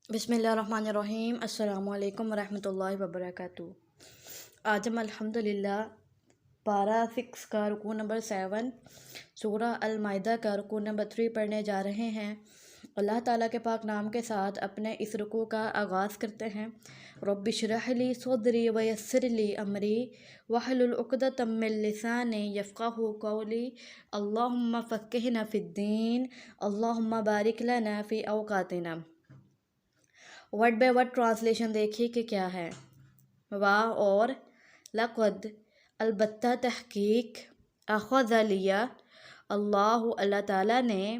بسم اللہ الرحمن الرحیم۔ السلام علیکم ورحمۃ اللہ وبرکاتہ۔ آج ہم الحمدللہ پارہ 6 کا رکوع نمبر 7 سورہ المائدہ کا رکوع نمبر 3 پڑھنے جا رہے ہیں۔ اللہ تعالیٰ کے پاک نام کے ساتھ اپنے اس رکوع کا آغاز کرتے ہیں۔ رب اشرح لی صدری ویسر لی امری واحلل عقدۃ من لسانی یفقہوا قولی اللہم فقہنا فی الدین اللہم بارک لنا فی اوقاتنا۔ ورڈ بائی ورڈ ٹرانسلیشن دیکھیے کہ کیا ہے۔ واہ اور لقد البتہ تحقیق اخذ لیا اللہ تعالیٰ نے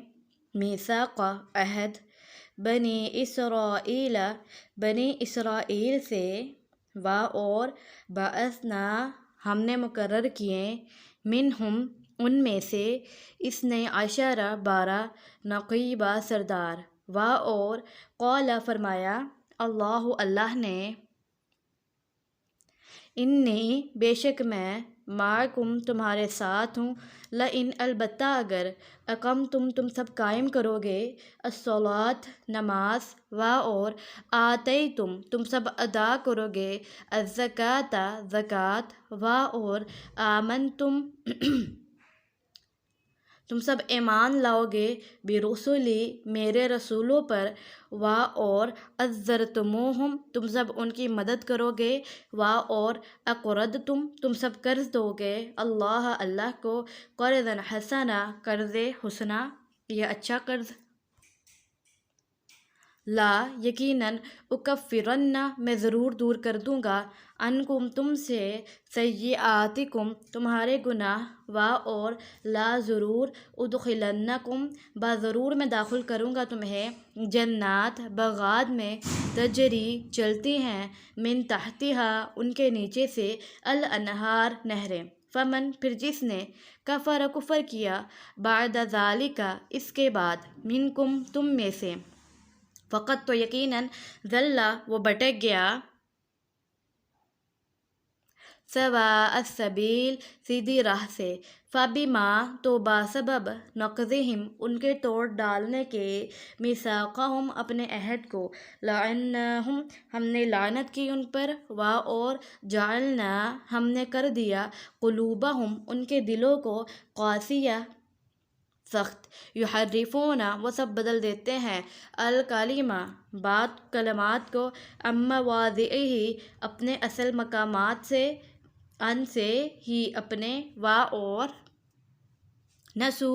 میثاق عہد بنی اسرائیل سے واہ اور بعثنا ہم نے مقرر کیے منہم ان میں سے 12 نقیبہ سردار واہ اور قال فرمایا اللہ نے انی بے شک میں معکم تمہارے ساتھ ہوں لئن البتہ اگر تم سب قائم کرو گے الصلاۃ نماز واہ اور تم سب ادا کرو گے الزکوٰۃ زکوٰۃ واہ اور تم سب ایمان لاؤ گے برسلی میرے رسولوں پر واہ اور عزرتموہم تم سب ان کی مدد کرو گے واہ اور تم سب قرض دو گے اللہ کو قرضا حسنا قرض حسنا یہ اچھا قرض لا یقیناً اکفرن میں ضرور دور کر دوں گا عنکم تم سے سیئاتکم تمہارے گناہ واہ اور لا ضرور ادخلنکم ضرور میں داخل کروں گا تمہیں جنات باغات میں تجری چلتی ہیں من تحتہا ان کے نیچے سے الانہار نہریں فمن پھر جس نے کفر کیا بعد ذالک اس کے بعد منکم تم میں سے فقط تو یقیناً ضل وہ بھٹک گیا سواء السبیل سیدھی راہ سے فبما تو باسبب نقضہم ان کے توڑ ڈالنے کے میثاقہم اپنے عہد کو لعنہم ہم نے لعنت کی ان پر اور جعلنا ہم نے کر دیا قلوبہم ان کے دلوں کو قاسیہ سخت یحرفون وہ سب بدل دیتے ہیں الکلمہ کلمات کو مواضعہ اپنے اصل مقامات سے ان سے ہی اپنے اور نسو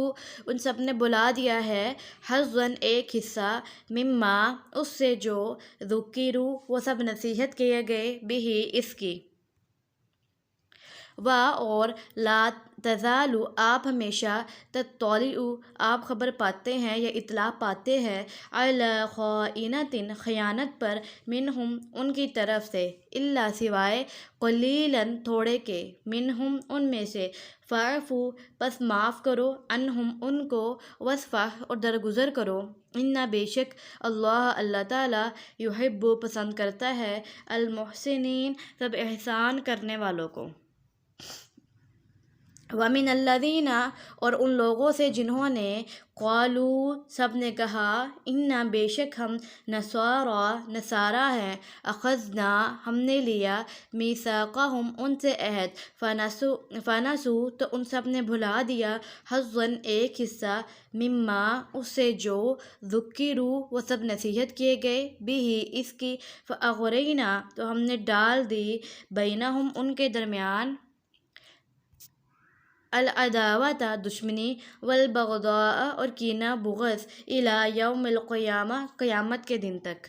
ان سب نے بلا دیا ہے حظاً ایک حصہ مما اس سے جو ذکروا وہ سب نصیحت کیے گئے بھی اس کی اور لا تزالو آپ ہمیشہ تطلعو آپ خبر پاتے ہیں یا اطلاع پاتے ہیں علی خائنۃ خیانت پر منہم ان کی طرف سے الا سوائے قلیلاً تھوڑے کے منہم ان میں سے فاعفو پس معاف کرو عنہم ان کو وصفح اور درگزر کرو انا بے شک اللہ تعالیٰ یحب پسند کرتا ہے المحسنین سب احسان کرنے والوں کو وَمِنَ الَّذِينَ اور ان لوگوں سے جنہوں نے قالوا سب نے کہا انا بے شک ہم نصارا ہیں اخذنا ہم نے لیا میثاقہم ان سے عہد فنسوا تو ان سب نے بھلا دیا حظاً ایک حصہ مما اس سے جو ذکروا وہ سب نصیحت کیے گئے بھی اس کی فاغرینا تو ہم نے ڈال دی بینہم ان کے درمیان العداوۃ دشمنی والبغضاء اور کینہ بغض الی یوم القیامہ قیامت کے دن تک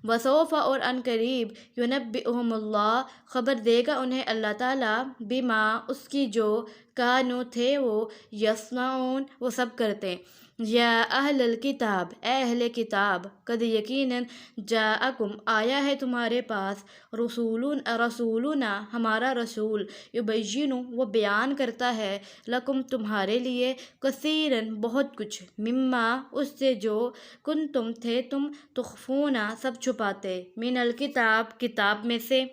وسوف اور ان قریب ینبئہم اللہ خبر دے گا انہیں اللہ تعالیٰ بما اس کی جو کانو تھے وہ یصنعون وہ سب کرتے یا اہل الکتاب اے اہل کتاب قد یقیناً جاءکم آیا ہے تمہارے پاس رسولنا ہمارا رسول یبین وہ بیان کرتا ہے لکم تمہارے لیے کثیراً بہت کچھ مما اس سے جو کنتم تھے تم تخفون سب چھپاتے من الکتاب کتاب میں سے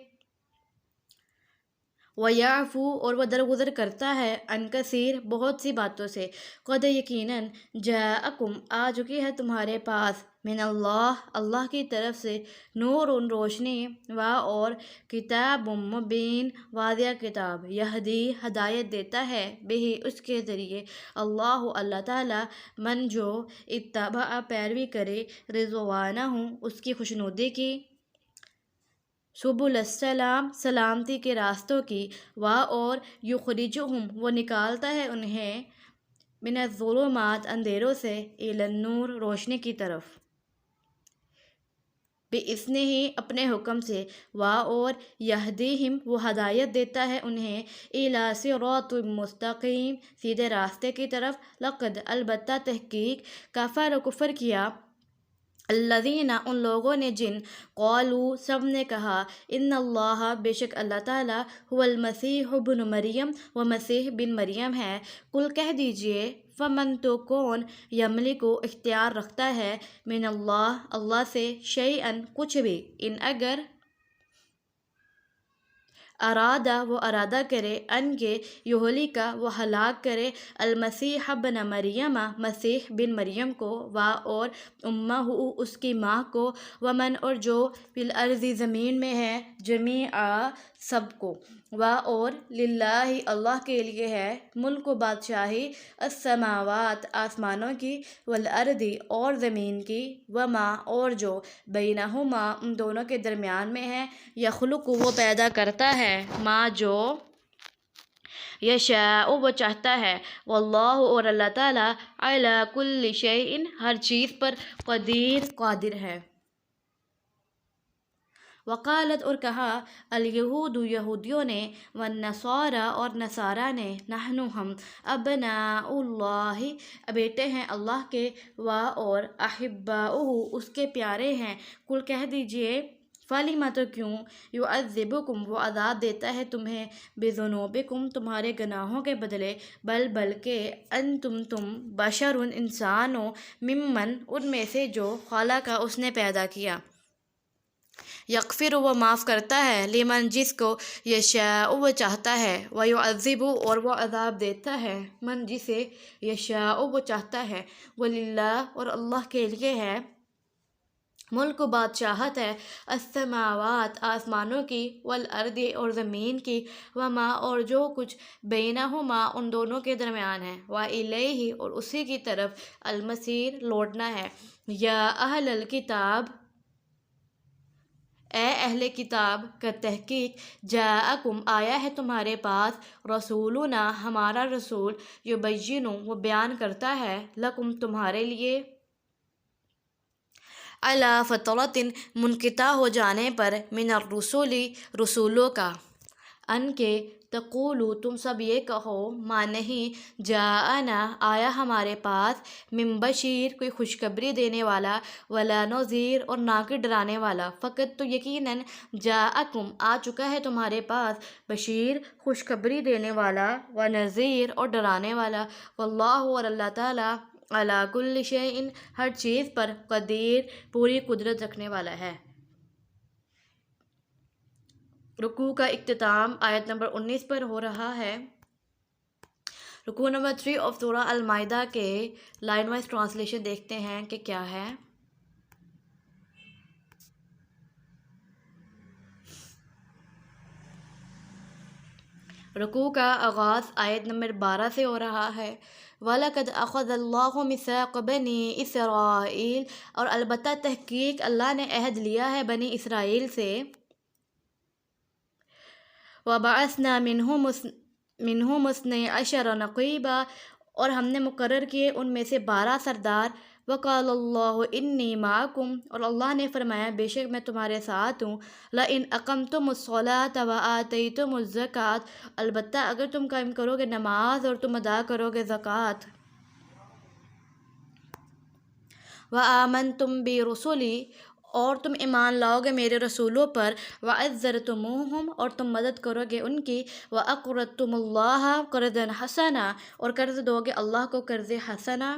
وَيَعْفُو اور وہ درگزر کرتا ہے عن کثیر بہت سی باتوں سے، قد یقیناً جاءکم آ چکی ہے تمہارے پاس من اللہ کی طرف سے نور روشنی اور کتاب مبین واضح کتاب یہدی ہدایت دیتا ہے بہ اس کے ذریعے اللہ تعالیٰ من جو اتبع پیروی کرے رضوانہ اس کی خوشنودی کی سبل السلام سلامتی کے راستوں کی اور یخرجہم وہ نکالتا ہے انہیں من الظلمات اندھیروں سے الی النور روشنی کی طرف بِإِذْنِہ ہی اپنے حکم سے اور یہدیہم وہ ہدایت دیتا ہے انہیں الی صراط مستقیم سیدھے راستے کی طرف لقد البتہ تحقیق کفر و کفر کیا الذین ان لوگوں نے جن قالوا سب نے کہا ان اللہ بے شک اللہ تعالیٰ هو المسیح ابن مریم وہ مسیح بن مریم ہے قل کہہ دیجئے فمن تو کون یملک کو اختیار رکھتا ہے من اللہ سے شیئن کچھ بھی ان اگر ارادہ وہ ارادہ کرے ان کے یہلکا وہ ہلاک کرے المسیح ابن مریم مسیح بن مریم کو اور امہ اس کی ماں کو ومن اور جو فی الارض زمین میں ہے جمیعا سب کو اور للہ اللہ کے لیے ہے ملک و بادشاہی السماوات آسمانوں کی والارض اور زمین کی وما اور جو بینہما ان دونوں کے درمیان میں ہے یخلق وہ پیدا کرتا ہے ما جو یشاء وہ چاہتا ہے واللہ اور اللہ تعالیٰ علی کل شیء ہر چیز پر قادر ہے وقالت اور کہا الیہود یہودیوں نے والنصارى اور نصارہ نے نحن ہم ابناء اللہ بیٹے ہیں اللہ کے اور احباؤہ اس کے پیارے ہیں قل کہہ دیجئے فَلِمَ تو کیوں يُعَذِّبُكُمْ وہ عذاب دیتا ہے تمہیں بِذُنُوبِكُمْ تمہارے گناہوں کے بدلے بلکہ تم بشر انسان ہو ممن ان میں سے جو خلق اس نے پیدا کیا یغفر وہ معاف کرتا ہے لمن جس کو یشاء وہ چاہتا ہے ویعذب اور وہ عذاب دیتا ہے من جسے یشاء وہ چاہتا ہے وللہ اور اللہ کے لیے ہے ملک و بادشاہت ہے السماوات آسمانوں کی والارض اور زمین کی وما اور جو کچھ بینہما ان دونوں کے درمیان ہے وإلیہ اور اسی کی طرف المصیر لوٹنا ہے یا اہل الکتاب اے اہل کتاب کا تحقیق جاءکم آیا ہے تمہارے پاس رسولنا ہمارا رسول یبین وہ بیان کرتا ہے لکم تمہارے لیے علی فترۃ منقطع ہو جانے پر من الرسول رسولوں کا ان کے تقولو تم سب یہ کہو ما نہیں جاءنا آیا ہمارے پاس من بشیر کوئی خوشخبری دینے والا ولا نذیر اور نہ کہ ڈرانے والا فقط تو یقیناً جاءکم آ چکا ہے تمہارے پاس بشیر خوشخبری دینے والا و نذیر اور ڈرانے والا واللہ اور اللہ تعالیٰ علی کل شیء ہر چیز پر قدیر پوری قدرت رکھنے والا ہے رکوع کا اختتام آیت نمبر 19 پر ہو رہا ہے رکوع نمبر 3 آف سورہ المائدہ کے لائن وائز ٹرانسلیشن دیکھتے ہیں کہ کیا ہے رکوع کا آغاز آیت نمبر 12 سے ہو رہا ہے وَلَقَدْ أَخَذَ اللَّهُ مِيثَاقَ بَنِي إِسْرَائِيلَ اور البتہ تحقیق اللہ نے عہد لیا ہے بنی اسرائیل سے وَبَعَثْنَا مِنْهُمُ اثْنَيْ عَشَرَ نَقِيبًا اور ہم نے مقرر کیے ان میں سے 12 سردار وَقَالَ اللَّهُ إِنِّي مَعَكُمْ اور اللہ نے فرمایا بے شک میں تمہارے ساتھ ہوں لَإِنْ أَقَمْتُمُ الصَّلَاةَ وَآتَيْتُمُ الزَّكَاةَ البتہ اگر تم قائم کرو گے نماز اور تم ادا کرو گے زکوٰۃ وَآمَنْتُمْ بِرُسُلِي اور تم ایمان لاؤ گے میرے رسولوں پر وَعَزَّرْتُمُوهُمْ اور تم مدد کرو گے ان کی وَأَقْرَضْتُمُ اللَّهَ قَرْضًا حَسَنًا اور قرض دو گے اللہ کو قرض حسنہ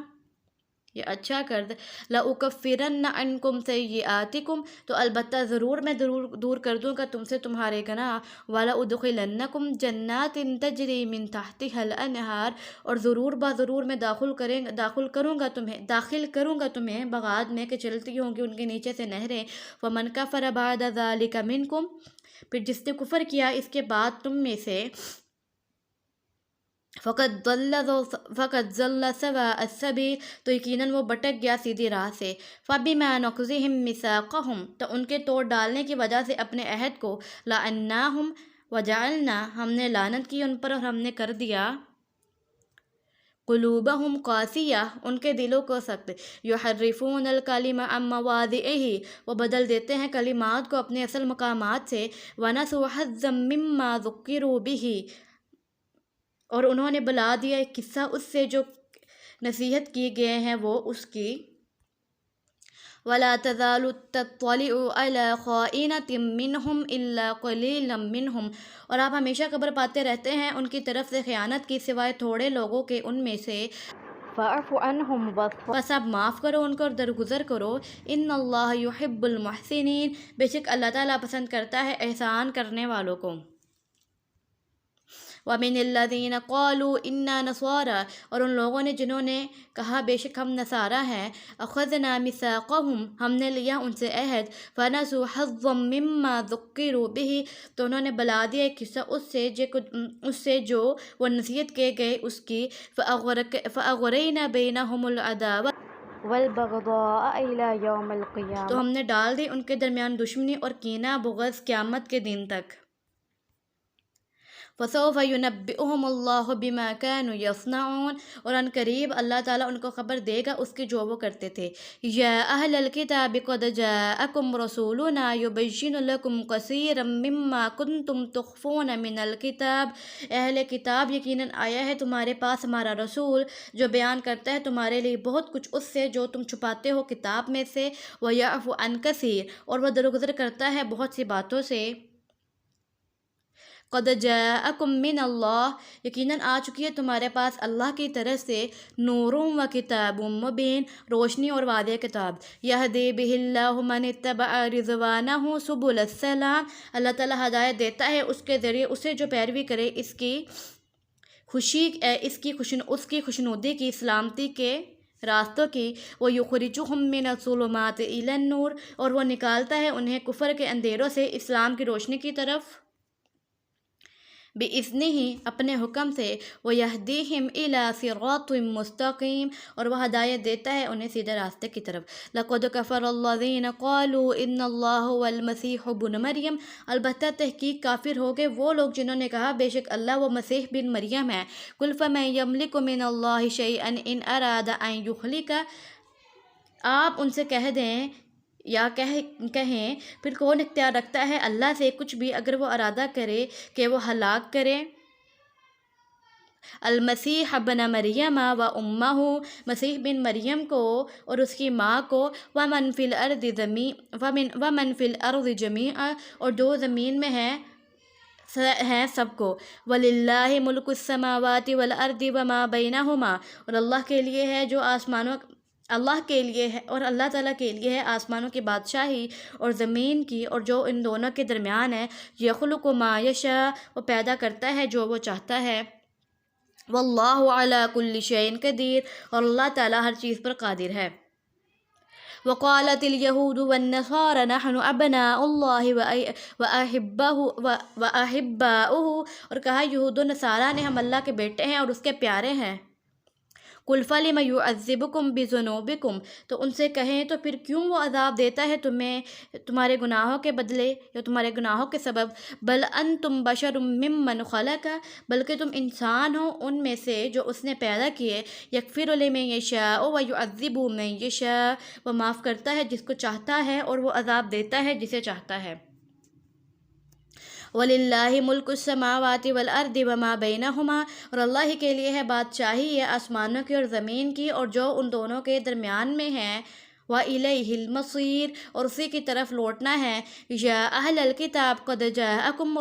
یہ اچھا کر دے، لَأُكَفِّرَنَّ عَنْكُمْ سَيِّئَاتِكُمْ، تو البتہ ضرور میں دور کر دوں گا تم سے تمہارے گناہ، وَلَأُدْخِلَنَّكُمْ جَنَّاتٍ تَجْرِي مِنْ تَحْتِهَا الْأَنْهَارُ، اور ضرور ضرور میں داخل کروں گا تمہیں باغات میں کہ چلتی ہوں گی ان کے نیچے سے نہریں، وَمَنْ كَفَرَ بَعْدَ ذَلِكَ مِنْكُمْ، پھر جس نے کفر کیا اس کے بعد تم میں سے، فقط ضل سواء السبیل، تو یقیناً وہ بھٹک گیا سیدھی راہ سے، فَبِمَا نَقْضِهِمْ مِيثَاقَهُمْ، تو ان کے توڑ ڈالنے کی وجہ سے اپنے عہد کو، لَعَنَّاهُمْ وَجَعَلْنَا، ہم نے لعنت کی ان پر اور ہم نے کر دیا، قلوبہم قاسیہ، ان کے دلوں کو سخت، یحرفون الکلم عن مواضعہ، وہ بدل دیتے ہیں کلمات کو اپنے اصل مقامات سے، ونسوا حظا مما ذکروا بہ، اور انہوں نے بلا دیا ایک قصہ اس سے جو نصیحت کی گئے ہیں وہ اس کی، وَلَا تَزَالُ تَطَّلِعُ عَلَىٰ خَائِنَةٍ مِّنْهُمْ إِلَّا قَلِيلًا مِّنْهُمْ، اور آپ ہمیشہ خبر پاتے رہتے ہیں ان کی طرف سے خیانت کی سوائے تھوڑے لوگوں کے ان میں سے، فَاعْفُ عَنْهُمْ، بس آپ معاف کرو ان کو اور درگزر کرو، إِنَّ اللَّهَ يُحِبُّ الْمُحْسِنِينَ، بے شک اللہ تعالیٰ پسند کرتا ہے احسان کرنے والوں کو، وَمِنَ الَّذِينَ قَالُوا إِنَّا نَصَارَىٰ، اور ان لوگوں نے جنہوں نے کہا بے شک ہم نصارہ ہیں، أَخَذْنَا مِيثَاقَهُمْ، ہم نے لیا ان سے عہد، فَنَسُوا حَظًّا مِّمَّا ذُكِّرُوا بِهِ، تو انہوں نے بلا دیا ایک حصہ اس سے جو وہ نصیحت کے گئے اس کی، فَأَغْرَيْنَا بَيْنَهُمُ الْعَدَاوَةَ وَالْبَغْضَاءَ إِلَىٰ يَوْمِ الْقِيَامَةِ، تو ہم نے ڈال دی ان کے درمیان دشمنی اور کینہ بغض قیامت کے دن تک، فَسَوْفَ يُنَبِّئُهُمُ اللَّهُ بِمَا كَانُوا يَصْنَعُونَ، اور ان قریب اللہ تعالیٰ ان کو خبر دے گا اس کی جو وہ کرتے تھے، یا اہل الکتاب قد جاءکم رسولنا یبین لکم کثیرا مما کنتم تخفون من الکتاب، اہل کتاب یقیناً آیا ہے تمہارے پاس ہمارا رسول جو بیان کرتا ہے تمہارے لیے بہت کچھ اس سے جو تم چھپاتے ہو کتاب میں سے، وَيَعْفُ عَنْ كَثِيرٍ، اور وہ درگزر کرتا ہے بہت سی باتوں سے، قد جاءکم من اللہ، یقیناً آ چکی ہے تمہارے پاس اللہ کی طرف سے، نور و کتاب مبین، روشنی اور واضح کتاب، یہدی بہ اللہ من اتبع رضوانہ سبل السلام، اللہ تعالیٰ ہدایت دیتا ہے اس کے ذریعے اسے جو پیروی کرے اس کی خوشنودی کی، سلامتی کے راستوں کی، وَيُخْرِجُهُم مِّنَ الظُّلُمَاتِ إِلَى النُّورِ، اور وہ نکالتا ہے انہیں کفر کے اندھیروں سے اسلام کی روشنی کی طرف، بِإِذْنِهِ، اپنے حکم سے، وَيَهْدِيهِمْ إِلَىٰ صِرَاطٍ مُّسْتَقِيمٍ، اور وہ ہدایت دیتا ہے انہیں سیدھے راستے کی طرف، لَقَدْ كَفَرَ الَّذِينَ قَالُوا إِنَّ اللَّهَ هُوَ الْمَسِيحُ ابْنُ مریم، البتہ تحقیق کافر ہو گئے وہ لوگ جنہوں نے کہا بے شک اللہ وہ مسیح بن مریم ہے، قُلْ فَمَن يَمْلِكُ مِنَ اللَّهِ شَيْئًا إِنْ أَرَادَ أَن يُهْلِكَ، آپ ان سے کہہ دیں یا کہیں پھر کون اختیار رکھتا ہے اللہ سے کچھ بھی اگر وہ ارادہ کرے کہ وہ ہلاک کرے، المسیح ابن مریم و امہ، مسیح بن مریم کو اور اس کی ماں کو، ومن فی الارض جمیعا، اور جو زمین میں ہیں سب کو، وَلِلَّهِ مُلْكُ السَّمَاوَاتِ وَالْأَرْضِ وَمَا بَيْنَهُمَا، اور اللہ کے لیے ہے جو اللہ کے لیے ہے اور اللہ تعالیٰ کے لیے ہے آسمانوں کی بادشاہی اور زمین کی اور جو ان دونوں کے درمیان ہے، یخلق ما یشاء، وہ پیدا کرتا ہے جو وہ چاہتا ہے، واللہ علی کل شیء قدیر، اور اللہ تعالیٰ ہر چیز پر قادر ہے، وقالت اليہود والنصارى نحن ابناء اللہ وأحباؤہ، اور کہا یہود و نصارہ نے ہم اللہ کے بیٹے ہیں اور اس کے پیارے ہیں، قُلْ فَلِمَ يُعَذِّبُكُمْ بِذُنُوبِكُمْ، تو ان سے کہیں تو پھر کیوں وہ عذاب دیتا ہے تمہیں تمہارے گناہوں کے بدلے یا تمہارے گناہوں کے سبب، بل انتم بشر ممن خلق، بلکہ تم انسان ہو ان میں سے جو اس نے پیدا کیے، یغفر لمن یشاء ویعذب من یشاء، وہ معاف کرتا ہے جس کو چاہتا ہے اور وہ عذاب دیتا ہے جسے چاہتا ہے، وَلِلَّهِ مُلْكُ السَّمَاوَاتِ وَالْأَرْضِ وَمَا بَيْنَهُمَا، اور اللہ کے لیے ہے بادشاہی ہے آسمانوں کی اور زمین کی اور جو ان دونوں کے درمیان میں ہیں، وَإِلَيْهِ الْمَصِيرُ، اور اسی کی طرف لوٹنا ہے۔ یا اہل الکتاب قد جاءکم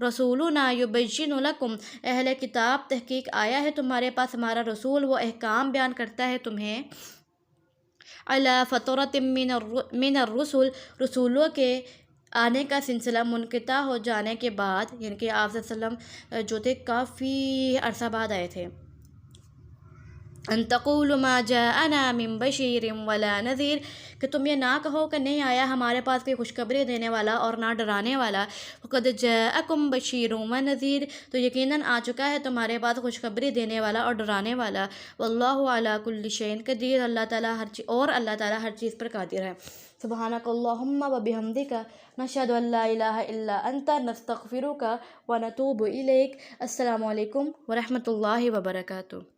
رسولنا یبین لکم، اہل کتاب تحقیق آیا ہے تمہارے پاس ہمارا رسول، وہ احکام بیان کرتا ہے تمہیں علی فترۃ من الرسل، رسولوں کے آنے کا سلسلہ منقطع ہو جانے کے بعد، یعنی کہ آپ صلی اللہ علیہ وسلم جو تھے کافی عرصہ بعد آئے تھے۔ ان تقولوا ما جاءنا من بشیر ولا نذیر، کہ تم یہ نہ کہو کہ نہیں آیا ہمارے پاس کوئی خوشخبری دینے والا اور نہ ڈرانے والا۔ فقد جاءکم بشیر ونذیر، تو یقیناً آ چکا ہے تمہارے پاس خوشخبری دینے والا اور ڈرانے والا۔ واللہ علی کل شیء قدیر، اللہ تعالیٰ ہر چیز پر قادر ہے۔ سبحانک اللہم وبحمدک، نشہد ان لا الہ الا انت، نستغفرک ونتوب الیک۔ السلام علیکم ورحمۃ اللہ وبرکاتہ۔